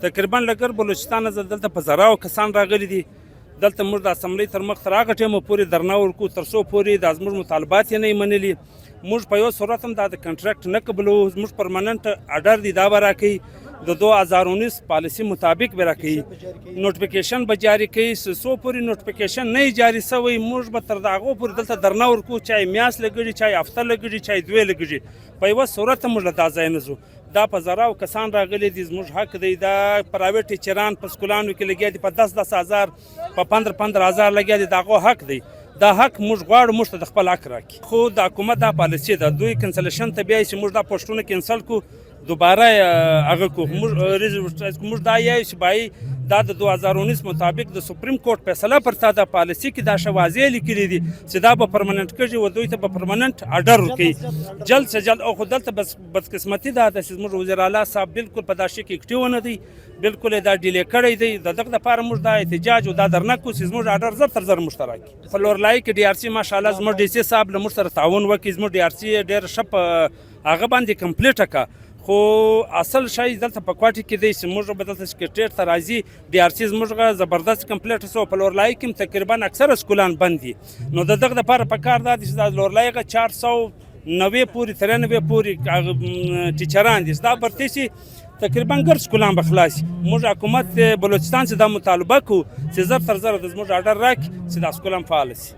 تقریبا لګر بلوچستان نه دلته په زراو کسان راغلي دي. دلته موږ د اسمبلی تر مخ تر هغه ټیمه پورې درنه ورکو تر څو پورې د زموږ مطالبات یې نه منلي. موږ په یو صورت هم دا د کنټراکټ نه قبلو. زموږ پرمننټ اډر دی دا به راکوي د 2019 پالیسي مطابق به راکوي. نوټیفیکیشن به جاري کوي. څو پورې نوټیفیکیشن نه جاري سوی موږ به تر هغو پورې دلته درنه ورکو، چای میاشت لګړي، چای هفته لګړي، چای 2 لګړي. په یوه صورت موږ له دا ځای نه ځو. دا په زراو کسان راغلي دي، زموږ حق دی. دا پرایویټ ټیچران په سکولانو کې لګیا دي، په 10 هزار په 15 هزار لګیا دي. د هغو حق دی. دا حق موږ غواړو موږ ته د خپل حق راکړي. خو د حکومت دا پالیسي ده، دوی کنسلیشن ته بیایي چې موږ دا پوسټونه کینسل کړو، دوباره هغه کو. موږ دا یایو چې بای دا د 2019 مطابق د سپریم کورټ فیصله پر تا د پالیسي کې دا شوازې لیکلي دي چې دا به پرمننټ کېږي و دوی ته به پرمننټ اډر ورکوي جلد سے جلد. او خو دلته بس بدقسمتي دا ده چې زموږ وزیر اعلی صاحب بالکل په دا شي کې اکټیو نه دی، بالکل دا ډیلې کړی دی. د دغه لپاره موږ دا احتجاج او دا درنه کوو چې زموږ اډر زر تر زر مشترک. په لورلای کې ډي ار سی ماشاءالله زموږ ډي سي صاحب له موږ سره تعاون وکړي. زموږ ډي ار سی ډېر ښه په هغه باندې کمپلیټه کړه. خو اصل شی دلته په کوټه کې دی چې موږ به دلته سکرټریټ ته راځي. ډي ار سی زموږ زبردست کمپلیټ سو. په لورلای کې تقریبا اکثره سکولان بند دي. نو د دغه لپاره په کار دا چې د لورلای 490 پورې 93 پورې ټیچران دي. دا برته سي تقریبا ګر سکولان به خلاص. موږ حکومت بلوچستان څخه دا مطالبه کوو چې زر تر زر د زموږ اډر راکړي چې دا سکولان فعال شي.